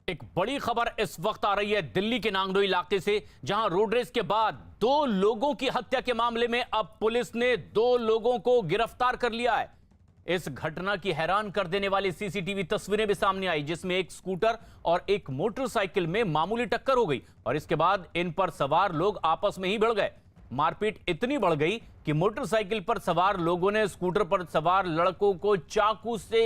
एक बड़ी खबर इस वक्त आ रही है दिल्ली के नांगलो इलाके से, जहां रोड रेस के बाद 2 लोगों की हत्या के मामले में अब पुलिस ने 2 लोगों को गिरफ्तार कर लिया है। इस घटना की हैरान कर देने वाली सीसीटीवी तस्वीरें भी सामने आई, जिसमें एक स्कूटर और एक मोटरसाइकिल में मामूली टक्कर हो गई और इसके बाद इन पर सवार लोग आपस में ही भिड़ गए। मारपीट इतनी बढ़ गई कि मोटरसाइकिल पर सवार लोगों ने स्कूटर पर सवार लड़कों को चाकू से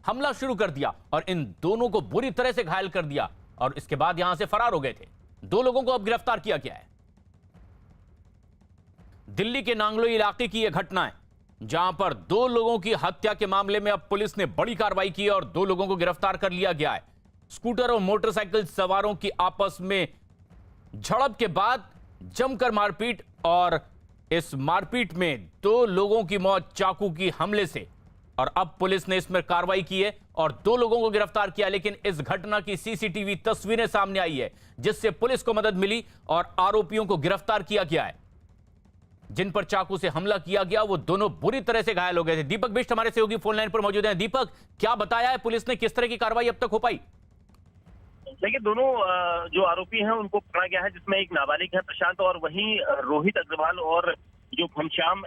हमला शुरू कर दिया और इन दोनों को बुरी तरह से घायल कर दिया और इसके बाद यहां से फरार हो गए थे। 2 लोगों को अब गिरफ्तार किया गया है। दिल्ली के नांगलो इलाके की यह घटना है, जहां पर 2 लोगों की हत्या के मामले में अब पुलिस ने बड़ी कार्रवाई की और 2 लोगों को गिरफ्तार कर लिया गया है। स्कूटर और मोटरसाइकिल सवारों की आपस में झड़प के बाद जमकर मारपीट और इस मारपीट में 2 लोगों की मौत चाकू की हमले से, और अब पुलिस ने इसमें कार्रवाई की है और 2 लोगों को गिरफ्तार किया। लेकिन इस घटना की सीसीटीवी तस्वीरें सामने आई है, जिससे पुलिस को मदद मिली और आरोपियों को गिरफ्तार किया गया है। जिन पर चाकू से हमला किया गया वो दोनों बुरी तरह से घायल हो गए थे। दीपक बिष्ट हमारे सहयोगी फोन लाइन पर मौजूद हैं। दीपक, क्या बताया है पुलिस ने, किस तरह की कार्रवाई अब तक हो पाई? देखिए, दोनों जो आरोपी हैं उनको पकड़ा गया है, जिसमें एक नाबालिग है प्रशांत और वहीं रोहित अग्रवाल और जो घनश्याम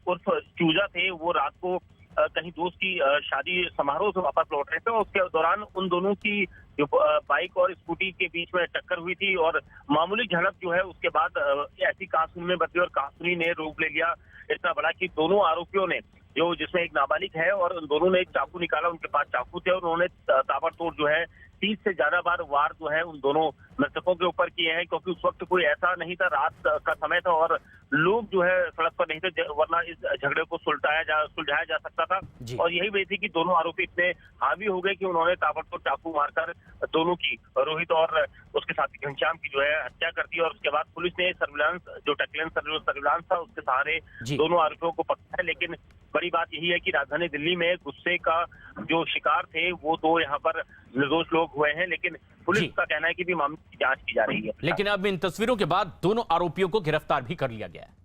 उर्फ चूजा थे, वो रात को कहीं दोस्त की शादी समारोह से वापस लौट रहे थे और उसके दौरान उन दोनों की जो बाइक और स्कूटी के बीच में टक्कर हुई थी और मामूली झड़प जो है उसके बाद ऐसी कहासुनी में बदली और कहासुनी ने रूप ले लिया इतना बड़ा कि दोनों आरोपियों ने, जो जिसमें एक नाबालिग है और उन दोनों ने एक चाकू निकाला, उनके पास चाकू थे और उन्होंने ताबड़तोड़ जो है 30 से ज्यादा बार वार जो है उन दोनों मृतकों के ऊपर किए हैं, क्योंकि उस वक्त कोई ऐसा नहीं था, रात का समय था और लोग जो है सड़क पर नहीं थे, वरना इस झगड़े को सुलझाया जा सकता था। और यही वजह थी कि दोनों आरोपी इतने हावी हो गए कि उन्होंने ताबड़तोड़ चाकू मारकर दोनों की, रोहित और उसके साथी घनश्याम की जो है हत्या कर दी। और उसके बाद पुलिस ने सर्विलांस, जो टेक्लेंस सर्विलांस था, उसके सहारे दोनों आरोपियों को पकड़ा है। लेकिन बड़ी बात यही है कि राजधानी दिल्ली में गुस्से का जो शिकार थे वो 2 यहाँ पर निर्दोष लोग हुए हैं, लेकिन पुलिस का कहना है कि भी मामले की जांच की जा रही है। लेकिन अब इन तस्वीरों के बाद दोनों आरोपियों को गिरफ्तार भी कर लिया गया है।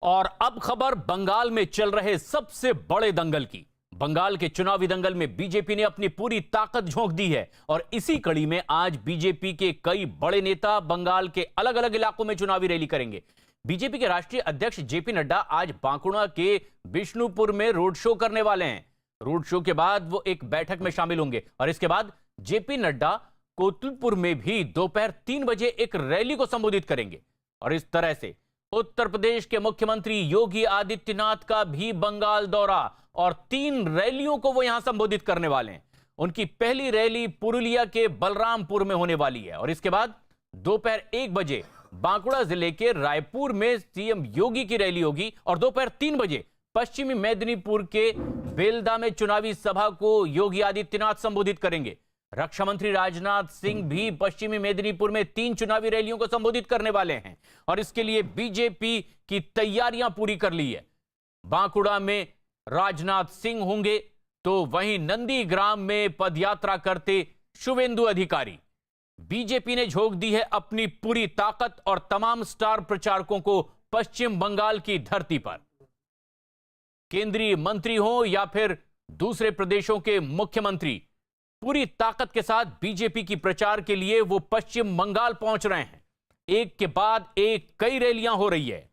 और अब खबर बंगाल में चल रहे सबसे बड़े दंगल की। बंगाल के चुनावी दंगल में बीजेपी ने अपनी पूरी ताकत झोंक दी है और इसी कड़ी में आज बीजेपी के कई बड़े नेता बंगाल के अलग अलग इलाकों में चुनावी रैली करेंगे। बीजेपी के राष्ट्रीय अध्यक्ष जेपी नड्डा आज बांकुड़ा के बिष्णुपुर में रोड शो करने वाले हैं। रोड शो के बाद वो एक बैठक में शामिल होंगे और इसके बाद जेपी नड्डा कोतुलपुर में भी दोपहर 3 बजे एक रैली को संबोधित करेंगे। और इस तरह से उत्तर प्रदेश के मुख्यमंत्री योगी आदित्यनाथ का भी बंगाल दौरा और 3 रैलियों को वो यहां संबोधित करने वाले हैं। उनकी पहली रैली पुरुलिया के बलरामपुर में होने वाली है और इसके बाद दोपहर 1 बजे बांकुड़ा जिले के रायपुर में सीएम योगी की रैली होगी और दोपहर 3 बजे पश्चिमी मेदिनीपुर के बेलदा में चुनावी सभा को योगी आदित्यनाथ संबोधित करेंगे। रक्षा मंत्री राजनाथ सिंह भी पश्चिमी मेदिनीपुर में 3 चुनावी रैलियों को संबोधित करने वाले हैं और इसके लिए बीजेपी की तैयारियां पूरी कर ली है। बांकुड़ा में राजनाथ सिंह होंगे तो वहीं नंदीग्राम में पदयात्रा करते शुवेंदु अधिकारी। बीजेपी ने झोंक दी है अपनी पूरी ताकत और तमाम स्टार प्रचारकों को पश्चिम बंगाल की धरती पर। केंद्रीय मंत्री हो या फिर दूसरे प्रदेशों के मुख्यमंत्री, पूरी ताकत के साथ बीजेपी की प्रचार के लिए वो पश्चिम बंगाल पहुंच रहे हैं। एक के बाद एक कई रैलियां हो रही है।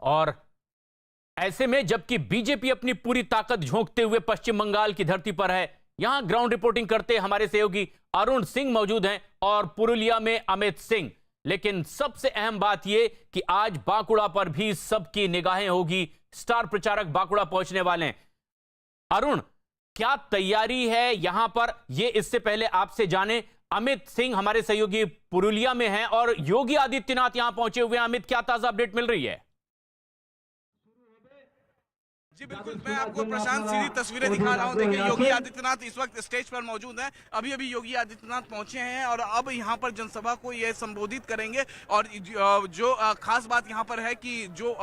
और ऐसे में जबकि बीजेपी अपनी पूरी ताकत झोंकते हुए पश्चिम बंगाल की धरती पर है, यहां ग्राउंड रिपोर्टिंग करते हमारे सहयोगी अरुण सिंह मौजूद हैं और पुरुलिया में अमित सिंह। लेकिन सबसे अहम बात यह कि आज बांकुड़ा पर भी सबकी निगाहें होगी, स्टार प्रचारक बांकुड़ा पहुंचने वाले हैं। अरुण, क्या तैयारी है यहां पर, ये इससे पहले आपसे जाने। अमित सिंह हमारे सहयोगी पुरुलिया में हैं और योगी आदित्यनाथ यहां पहुंचे हुए हैं। अमित, क्या ताजा अपडेट मिल रही है? जी बिल्कुल, मैं आपको प्रशांत सीधी तस्वीरें दिखा रहा हूँ। देखिए, योगी आदित्यनाथ इस वक्त स्टेज पर मौजूद हैं। अभी अभी योगी आदित्यनाथ पहुंचे हैं और अब यहाँ पर जनसभा को ये संबोधित करेंगे। और जो खास बात यहाँ पर है कि जो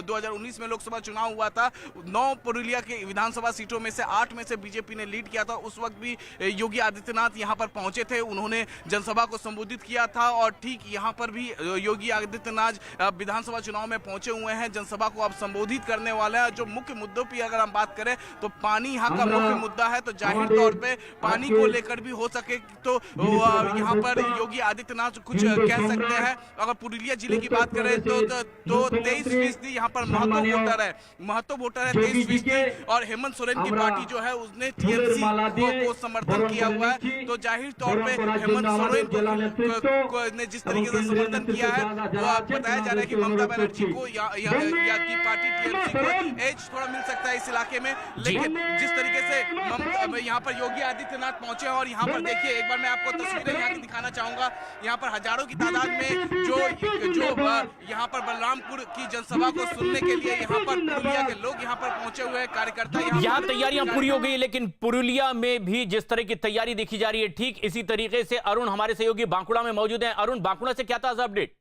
2019 में लोकसभा चुनाव हुआ था, 9 पुरुलिया के विधानसभा सीटों में से 8 में से बीजेपी ने लीड किया था। उस वक्त भी योगी आदित्यनाथ यहाँ पर पहुंचे थे, उन्होंने जनसभा को संबोधित किया था। और ठीक यहाँ पर भी योगी आदित्यनाथ विधानसभा चुनाव में पहुंचे हुए हैं, जनसभा को अब संबोधित करने वाला है। जो मुख्य मुद्दों की अगर हम बात करें तो पानी यहाँ का मुख्य मुद्दा है, तो जाहिर तौर पे पानी को लेकर भी हो सके तो यहाँ पर योगी आदित्यनाथ कुछ कह सकते हैं। अगर पुरुलिया जिले की बात करें तो 23% यहाँ पर महत्व वोटर है 23%। और हेमंत सोरेन की पार्टी जो है उसने टीएमसी को समर्थन किया हुआ है। तो जाहिर तौर पे हेमंत सोरेन ने जिस तरीके से समर्थन किया है, वो बताया जा रहा है कि ममता बनर्जी को या की पार्टी टीएमसी को एज थोड़ा मिल सकता है इस इलाके में। लेकिन जिस तरीके से यहाँ पर योगी आदित्यनाथ पहुंचे और यहाँ पर देखिए, एक बार मैं आपको तस्वीरें यहाँ की दिखाना चाहूंगा। यहाँ पर हजारों की तादाद में जो यहाँ पर बलरामपुर की जनसभा को सुनने के लिए यहाँ पर पुरुलिया के लोग यहाँ पर पहुंचे हुए हैं, कार्यकर्ता यहाँ तैयारियां पूरी हो गई। लेकिन पुरुलिया में भी जिस तरह की तैयारी देखी जा रही है, ठीक इसी तरीके से अरुण हमारे सहयोगी बांकुड़ा में मौजूद है। अरुण, बांकुड़ा से क्या ताजा अपडेट?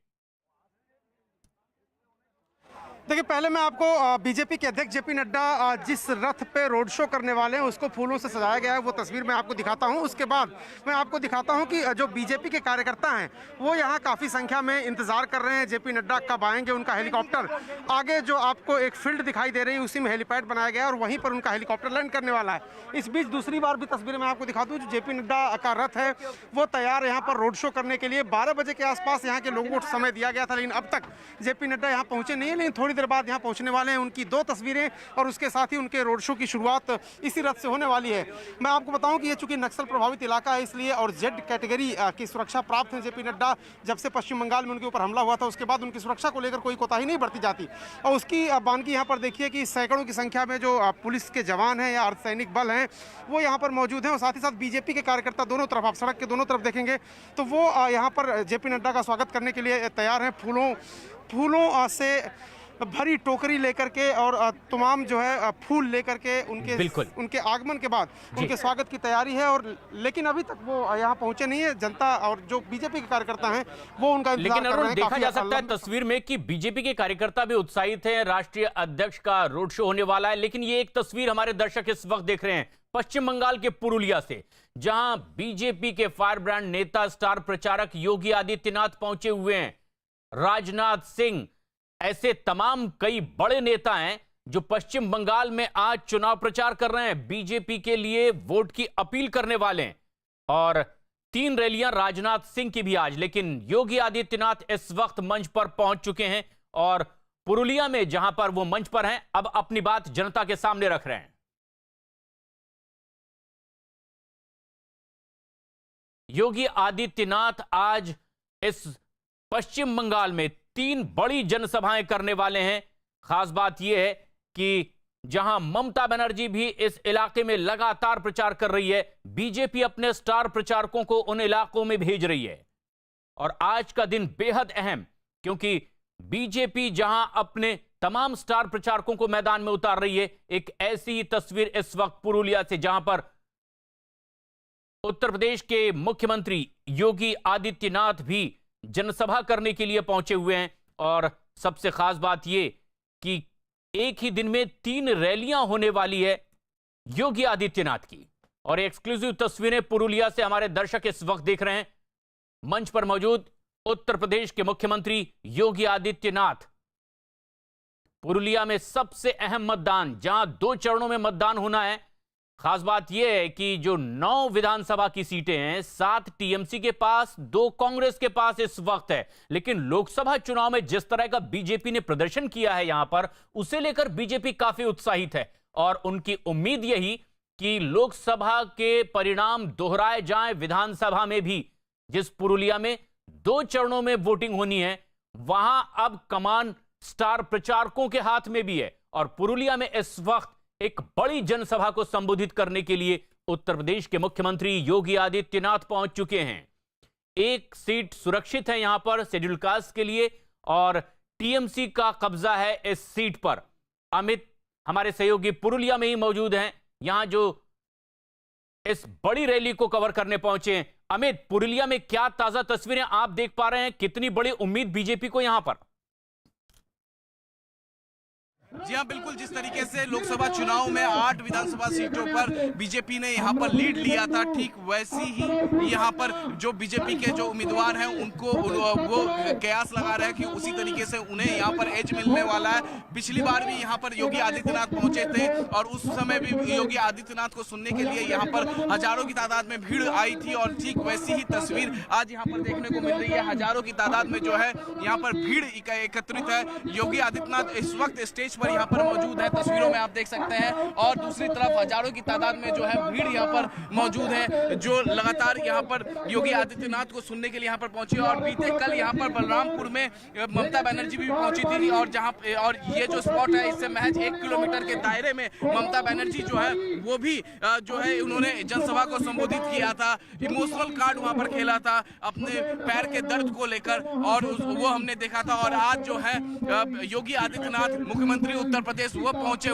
देखिए, पहले मैं आपको बीजेपी के अध्यक्ष जेपी नड्डा जिस रथ पे रोड शो करने वाले हैं उसको फूलों से सजाया गया है, वो तस्वीर मैं आपको दिखाता हूं। उसके बाद मैं आपको दिखाता हूं कि जो बीजेपी के कार्यकर्ता हैं वो यहां काफ़ी संख्या में इंतजार कर रहे हैं। जेपी नड्डा कब आएंगे, उनका हेलीकॉप्टर आगे जो आपको एक फील्ड दिखाई दे रही है उसी में हेलीपैड बनाया गया है और वहीं पर उनका हेलीकॉप्टर लैंड करने वाला है। इस बीच दूसरी बार भी तस्वीरें मैं आपको दिखा दूँ, जो जेपी नड्डा का रथ है वो तैयार यहाँ पर रोड शो करने के लिए। 12 बजे के आसपास यहाँ के लोगों को समय दिया गया था, लेकिन अब तक जेपी नड्डा यहाँ पहुँचे नहीं है। लेकिन थोड़ी देर बाद यहाँ पहुँचने वाले हैं। उनकी 2 तस्वीरें और उसके साथ ही उनके रोड शो की शुरुआत इसी रथ से होने वाली है। मैं आपको बताऊं कि ये चूंकि नक्सल प्रभावित इलाका है इसलिए और जेड कैटेगरी की सुरक्षा प्राप्त है। जेपी नड्डा जब से पश्चिम बंगाल में उनके ऊपर हमला हुआ था उसके बाद उनकी सुरक्षा को लेकर कोई कोताही नहीं बरती जाती। और उसकी बानगी यहाँ पर देखिए कि सैकड़ों की संख्या में जो पुलिस के जवान हैं या अर्धसैनिक बल हैं वो यहाँ पर मौजूद हैं। और साथ ही साथ बीजेपी के कार्यकर्ता दोनों तरफ, आप सड़क के दोनों तरफ देखेंगे तो वो यहाँ पर जेपी नड्डा का स्वागत करने के लिए तैयार हैं। फूलों से भरी टोकरी लेकर के और तमाम जो है फूल लेकर के उनके आगमन के बाद उनके स्वागत की तैयारी है। और लेकिन अभी तक वो यहाँ पहुंचे नहीं है। जनता और जो बीजेपी के कार्यकर्ता हैं वो उनका इंतजार कर रहे हैं। देखा जा सकता है तस्वीर में कि बीजेपी के कार्यकर्ता भी उत्साहित हैं। राष्ट्रीय अध्यक्ष का रोड शो होने वाला है। लेकिन ये एक तस्वीर हमारे दर्शक इस वक्त देख रहे हैं पश्चिम बंगाल के पुरुलिया से, जहां बीजेपी के फायर ब्रांड नेता, स्टार प्रचारक योगी आदित्यनाथ पहुंचे हुए हैं। राजनाथ सिंह, ऐसे तमाम कई बड़े नेता हैं जो पश्चिम बंगाल में आज चुनाव प्रचार कर रहे हैं, बीजेपी के लिए वोट की अपील करने वाले हैं। और 3 रैलियां राजनाथ सिंह की भी आज। लेकिन योगी आदित्यनाथ इस वक्त मंच पर पहुंच चुके हैं और पुरुलिया में जहां पर वो मंच पर हैं, अब अपनी बात जनता के सामने रख रहे हैं। योगी आदित्यनाथ आज इस पश्चिम बंगाल में 3 बड़ी जनसभाएं करने वाले हैं। खास बात यह है कि जहां ममता बनर्जी भी इस इलाके में लगातार प्रचार कर रही है, बीजेपी अपने स्टार प्रचारकों को उन इलाकों में भेज रही है। और आज का दिन बेहद अहम, क्योंकि बीजेपी जहां अपने तमाम स्टार प्रचारकों को मैदान में उतार रही है, एक ऐसी ही तस्वीर इस वक्त पुरुलिया से, जहां पर उत्तर प्रदेश के मुख्यमंत्री योगी आदित्यनाथ भी जनसभा करने के लिए पहुंचे हुए हैं। और सबसे खास बात यह कि एक ही दिन में 3 रैलियां होने वाली है योगी आदित्यनाथ की। और एक्सक्लूसिव तस्वीरें पुरुलिया से हमारे दर्शक इस वक्त देख रहे हैं। मंच पर मौजूद उत्तर प्रदेश के मुख्यमंत्री योगी आदित्यनाथ। पुरुलिया में सबसे अहम मतदान, जहां 2 चरणों में मतदान होना है। खास बात यह है कि जो 9 विधानसभा की सीटें हैं, 7 टीएमसी के पास, 2 कांग्रेस के पास इस वक्त है। लेकिन लोकसभा चुनाव में जिस तरह का बीजेपी ने प्रदर्शन किया है यहां पर, उसे लेकर बीजेपी काफी उत्साहित है। और उनकी उम्मीद यही कि लोकसभा के परिणाम दोहराए जाएं, विधानसभा में भी। जिस पुरुलिया में 2 चरणों में वोटिंग होनी है, वहां अब कमान स्टार प्रचारकों के हाथ में भी है। और पुरुलिया में इस वक्त एक बड़ी जनसभा को संबोधित करने के लिए उत्तर प्रदेश के मुख्यमंत्री योगी आदित्यनाथ पहुंच चुके हैं। 1 सीट सुरक्षित है यहां पर शेड्यूल कास्ट के लिए और टीएमसी का कब्जा है इस सीट पर। अमित हमारे सहयोगी पुरुलिया में ही मौजूद हैं, यहां जो इस बड़ी रैली को कवर करने पहुंचे हैं। अमित, पुरुलिया में क्या ताजा तस्वीरें आप देख पा रहे हैं? कितनी बड़ी उम्मीद बीजेपी को यहां पर? जी हाँ, बिल्कुल। जिस तरीके से लोकसभा चुनाव में 8 विधानसभा सीटों पर बीजेपी ने यहाँ पर लीड लिया था, ठीक वैसी ही यहाँ पर जो बीजेपी के जो उम्मीदवार हैं उनको वो कयास लगा रहे हैं कि उसी तरीके से उन्हें यहाँ पर एज मिलने वाला है। पिछली बार भी यहाँ पर योगी आदित्यनाथ पहुंचे थे और उस समय भी योगी आदित्यनाथ को सुनने के लिए यहाँ पर हजारों की तादाद में भीड़ आई थी और ठीक वैसी ही तस्वीर आज यहाँ पर देखने को मिल रही है। हजारों की तादाद में जो है यहाँ पर भीड़ एकत्रित है। योगी आदित्यनाथ इस वक्त स्टेज पर यहाँ पर मौजूद है, तस्वीरों में आप देख सकते हैं, और दूसरी तरफ हजारों की तादाद में जो है भीड़ यहाँ पर मौजूद है जो लगातार यहाँ पर योगी आदित्यनाथ को सुनने के लिए यहाँ पर पहुंची। और बीते कल यहाँ पर बलरामपुर में ममता बनर्जी भी पहुंची थी और ये जो स्पॉट है इससे महज 1 किलोमीटर के दायरे में ममता बनर्जी जो है वो भी जो है उन्होंने जनसभा को संबोधित किया था। इमोशनल कार्ड वहां पर खेला था अपने पैर के दर्द को लेकर और वो हमने देखा था। और आज जो है योगी आदित्यनाथ मुख्यमंत्री उत्तर प्रदेश वो पहुंचे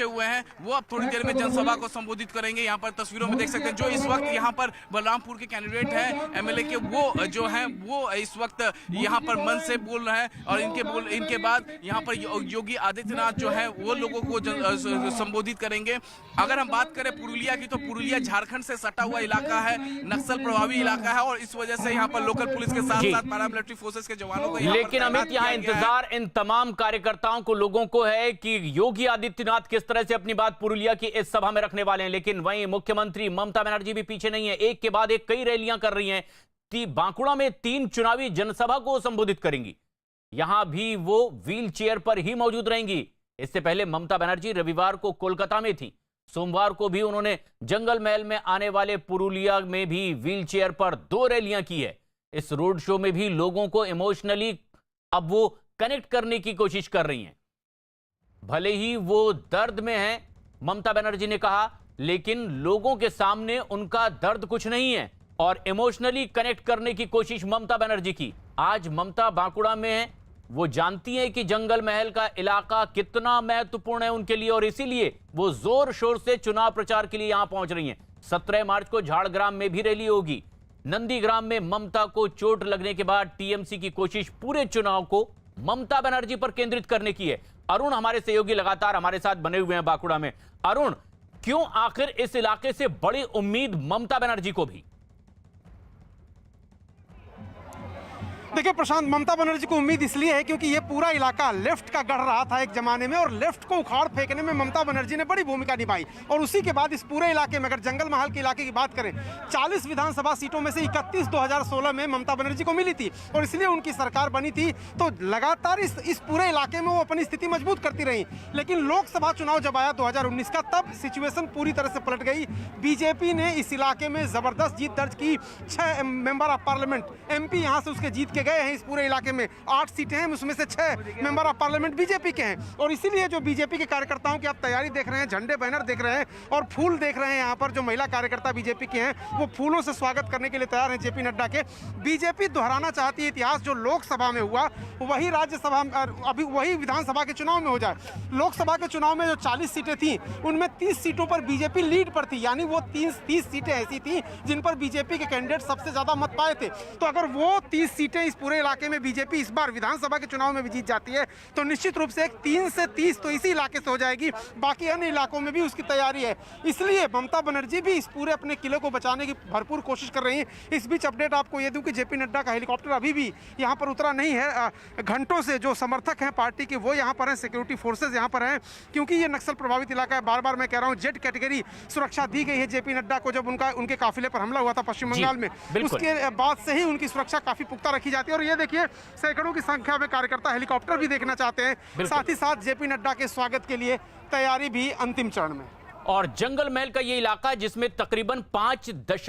हुए हैं। वो अब थोड़ी देर में जनसभा को संबोधित करेंगे। यहाँ पर तस्वीरों में देख सकते हैं जो इस वक्त यहाँ पर बलरामपुर के कैंडिडेट हैं एमएलए के, वो जो हैं वो इस वक्त यहाँ पर मन से बोल रहे हैं और इनके बाद यहाँ पर योगी आदित्यनाथ जो है वो लोगों को संबोधित करेंगे। अगर हम बात करें पुरुलिया की, तो पुरुलिया झारखंड से सटा हुआ इलाका है, नक्सल प्रभावी इलाका है और इस वजह से यहाँ पर लोकल पुलिस के साथ साथ पैरामिलिट्री फोर्सेस के जवानों को, लेकिन अमित यहाँ इंतजार इन तमाम कार्यकर्ताओं को, लोगों को है कि योगी आदित्यनाथ किस तरह से अपनी बात पुरुलिया की इस सभा में रखने वाले हैं। लेकिन वहीं मुख्यमंत्री ममता बनर्जी भी पीछे नहीं है, एक के बाद एक कई रैलियां कर रही हैं। बांकुड़ा में 3 चुनावी जनसभा को संबोधित करेंगी, यहां भी वो व्हील चेयर पर ही मौजूद रहेंगी। इससे पहले ममता बनर्जी रविवार को कोलकाता में थी, सोमवार को भी उन्होंने जंगल महल में आने वाले पुरुलिया में भी व्हील चेयर पर 2 रैलियां की है। इस रोड शो में भी लोगों को इमोशनली अब वो कनेक्ट करने की कोशिश कर रही हैं। भले ही वो दर्द में हैं, ममता बनर्जी ने कहा, लेकिन लोगों के सामने उनका दर्द कुछ नहीं है और इमोशनली कनेक्ट करने की कोशिश ममता बनर्जी की। आज ममता बांकुड़ा में है, वो जानती हैं कि जंगल महल का इलाका कितना महत्वपूर्ण है उनके लिए और इसीलिए वो जोर शोर से चुनाव प्रचार के लिए यहां पहुंच रही हैं। 17 मार्च को झाड़ग्राम में भी रैली होगी। नंदीग्राम में ममता को चोट लगने के बाद टीएमसी की कोशिश पूरे चुनाव को ममता बनर्जी पर केंद्रित करने की है। अरुण हमारे सहयोगी लगातार हमारे साथ बने हुए हैं बांकुड़ा में। अरुण, क्यों आखिर इस इलाके से बड़ी उम्मीद ममता बनर्जी को भी? देखिए प्रशांत, ममता बनर्जी को उम्मीद इसलिए है क्योंकि ये पूरा इलाका लेफ्ट का गढ़ रहा था एक जमाने में और लेफ्ट को उखाड़ फेंकने में ममता बनर्जी ने बड़ी भूमिका निभाई। और उसी के बाद इस पूरे इलाके में, अगर जंगल महल के इलाके की बात करें, 40 विधानसभा सीटों में से 31 2016 में ममता बनर्जी को मिली थी और इसलिए उनकी सरकार बनी थी। तो लगातार इस पूरे इलाके में वो अपनी स्थिति मजबूत करती रही। लेकिन लोकसभा चुनाव जब आया 2019 का, तब सिचुएशन पूरी तरह से पलट गई। बीजेपी ने इस इलाके में जबरदस्त जीत दर्ज की। 6 मेंबर ऑफ पार्लियामेंट MP यहाँ से उसके जीत के गए हैं। इस पूरे इलाके में 8 सीटें हैं, उसमें से 6 मेंबर ऑफ पार्लियामेंट बीजेपी के हैं। और इसीलिए जो बीजेपी के कार्यकर्ताओं की आप तैयारी देख रहे हैं, झंडे बैनर देख रहे हैं और फूल देख रहे हैं, यहाँ पर जो महिला कार्यकर्ता बीजेपी के हैं वो फूलों से स्वागत करने के लिए तैयार हैं जेपी नड्डा के। बीजेपी दोहराना चाहती है इतिहास, जो लोकसभा में हुआ वही राज्यसभा, अभी वही विधानसभा के चुनाव में हो जाए। लोकसभा के चुनाव में जो 40 सीटें थी उनमें 30 सीटों पर बीजेपी लीड पर थी, यानी वो 30 सीटें ऐसी थी जिन पर बीजेपी के कैंडिडेट सबसे ज्यादा मत पाए थे। तो अगर वो 30 सीटें इस पूरे इलाके में बीजेपी इस बार विधानसभा के चुनाव में भी जीत जाती है तो निश्चित रूप से 3 से 30 तो इसी इलाके से हो जाएगी। बाकी अन्य इलाकों में भी उसकी तैयारी है। इसलिए ममता बनर्जी भी इस पूरे अपने किले को बचाने की भरपूर कोशिश कर रही है। इस बीच अपडेट आपको ये दूं कि जेपी नड्डा का हेलीकॉप्टर अभी भी यहाँ पर उतरा नहीं है। घंटों से जो समर्थक हैं पार्टी के वो यहाँ पर हैं, सिक्योरिटी फोर्सेज यहाँ पर हैं, क्योंकि ये नक्सल प्रभावित इलाका है। बार बार मैं कह रहा हूँ, जेड कैटेगरी सुरक्षा दी गई है जेपी नड्डा को। जब उनके काफिले पर हमला हुआ था पश्चिम बंगाल में, उसके बाद से ही उनकी सुरक्षा काफी पुख्ता रखी जाती है। और ये देखिए, सैकड़ों की संख्या में कार्यकर्ता हेलीकॉप्टर भी देखना चाहते हैं। साथ ही साथ जेपी नड्डा के स्वागत के लिए तैयारी भी अंतिम चरण में। और जंगल महल का ये इलाका जिसमें तकरीबन 5